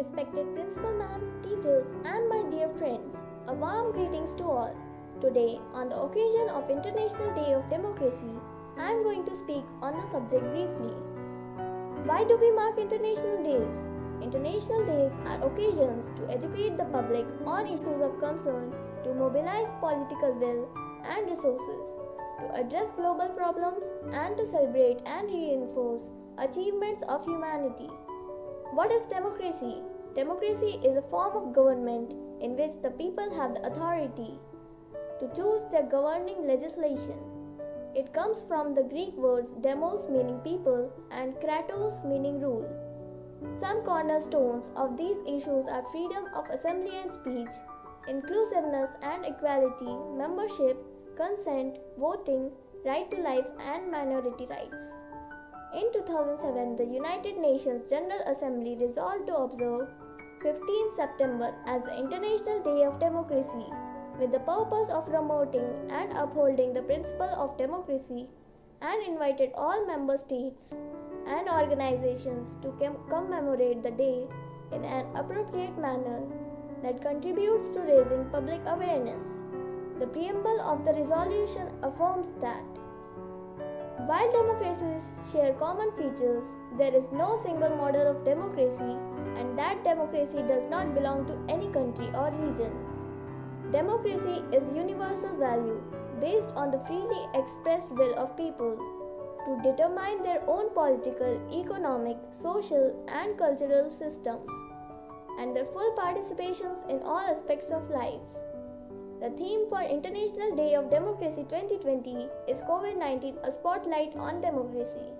Respected Principal Ma'am, teachers, and my dear friends, a warm greetings to all. Today, on the occasion of International Day of Democracy, I am going to speak on the subject briefly. Why do we mark international days? International days are occasions to educate the public on issues of concern, to mobilize political will and resources, to address global problems, and to celebrate and reinforce achievements of humanity. What is democracy? Democracy is a form of government in which the people have the authority to choose their governing legislation. It comes from the Greek words demos meaning people and kratos meaning rule. Some cornerstones of these issues are freedom of assembly and speech, inclusiveness and equality, membership, consent, voting, right to life and minority rights. In 2007, the United Nations General Assembly resolved to observe 15 September as the International Day of Democracy with the purpose of promoting and upholding the principle of democracy and invited all member states and organizations to commemorate the day in an appropriate manner that contributes to raising public awareness. The preamble of the resolution affirms that while democracies share common features, there is no single model of democracy, and that democracy does not belong to any country or region. Democracy is universal value based on the freely expressed will of people to determine their own political, economic, social, and cultural systems, and their full participations in all aspects of life. The theme for International Day of Democracy 2020 is COVID-19, a spotlight on democracy.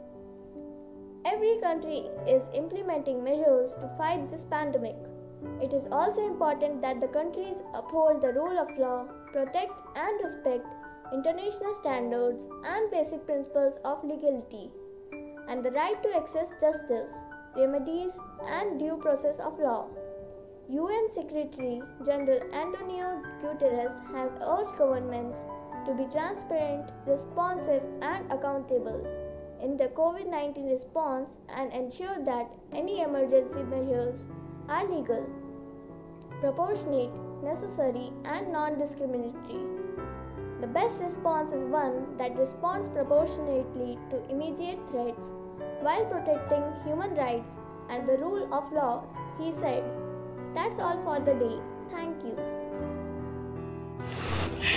Every country is implementing measures to fight this pandemic. It is also important that the countries uphold the rule of law, protect and respect international standards and basic principles of legality, and the right to access justice, remedies, and due process of law. UN Secretary General Antonio Guterres has urged governments to be transparent, responsive, and accountable in the COVID-19 response and ensure that any emergency measures are legal, proportionate, necessary, and non-discriminatory. The best response is one that responds proportionately to immediate threats while protecting human rights and the rule of law, he said. That's all for the day. Thank you.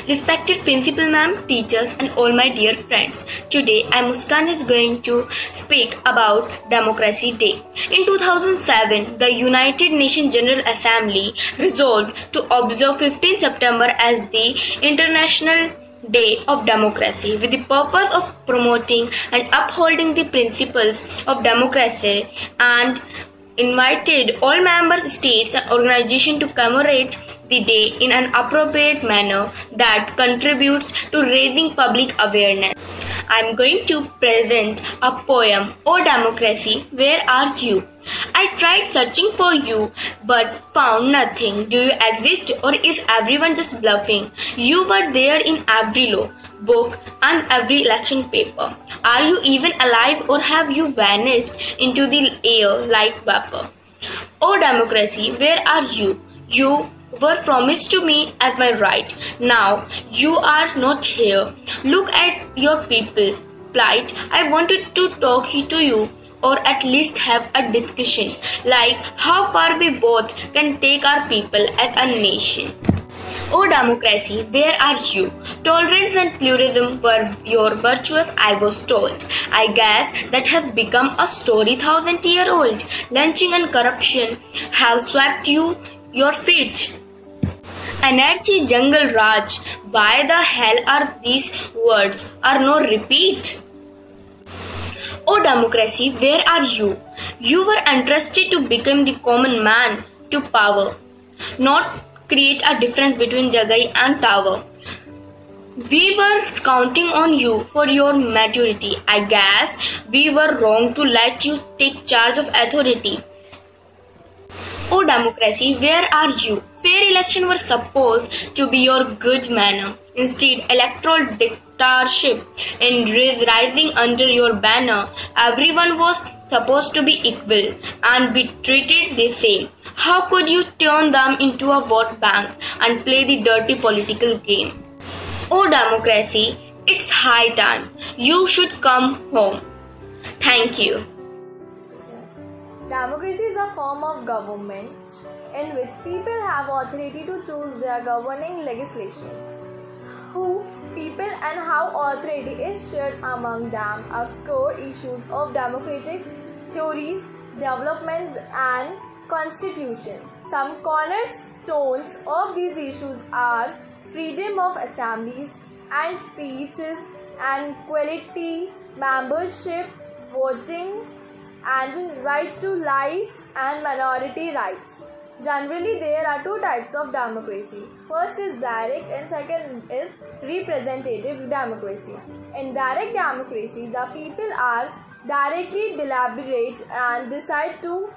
Respected Principal Ma'am, teachers and all my dear friends, today I Muskan is going to speak about Democracy Day. In 2007, the United Nations General Assembly resolved to observe 15 September as the International Day of Democracy with the purpose of promoting and upholding the principles of democracy and invited all member states and organizations to commemorate the day in an appropriate manner that contributes to raising public awareness. I am going to present a poem, O Democracy, Where Are You? I tried searching for you but found nothing. Do you exist or is everyone just bluffing? You were there in every law, book and every election paper. Are you even alive or have you vanished into the air like vapor? O Democracy, where are you? You were promised to me as my right. Now you are not here. Look at your people plight. I wanted to talk to you, or at least have a discussion like how far we both can take our people as a nation. O Democracy, where are you? Tolerance and pluralism were your virtues, I was told. I guess that has become a story 1,000-year-old. Lynching and corruption have swept your feet. Anarchy, jungle raj. Why the hell are these words? Are no repeat. O Democracy, where are you? You were entrusted to become the common man to power, not create a difference between Jagai and Tower. We were counting on you for your maturity. I guess we were wrong to let you take charge of authority. O Democracy, where are you? Fair elections were supposed to be your good manner. Instead, electoral dictatorship and rising under your banner. Everyone was supposed to be equal and be treated the same. How could you turn them into a vote bank and play the dirty political game? Oh democracy, it's high time. You should come home. Thank you. Democracy is a form of government in which people have authority to choose their governing legislation. Who, people, and how authority is shared among them are core issues of democratic theories, developments, and constitution. Some cornerstones of these issues are freedom of assemblies and speeches and equality, membership, voting, and right to life and minority rights. Generally, there are two types of democracy. First is direct and second is representative democracy. In direct democracy, the people are directly deliberate and decide to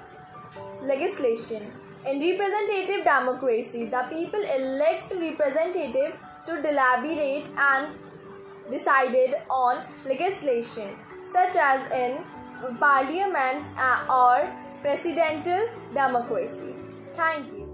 legislation. In representative democracy, the people elect representative to deliberate and decided on legislation, such as in parliament or presidential democracy. Thank you.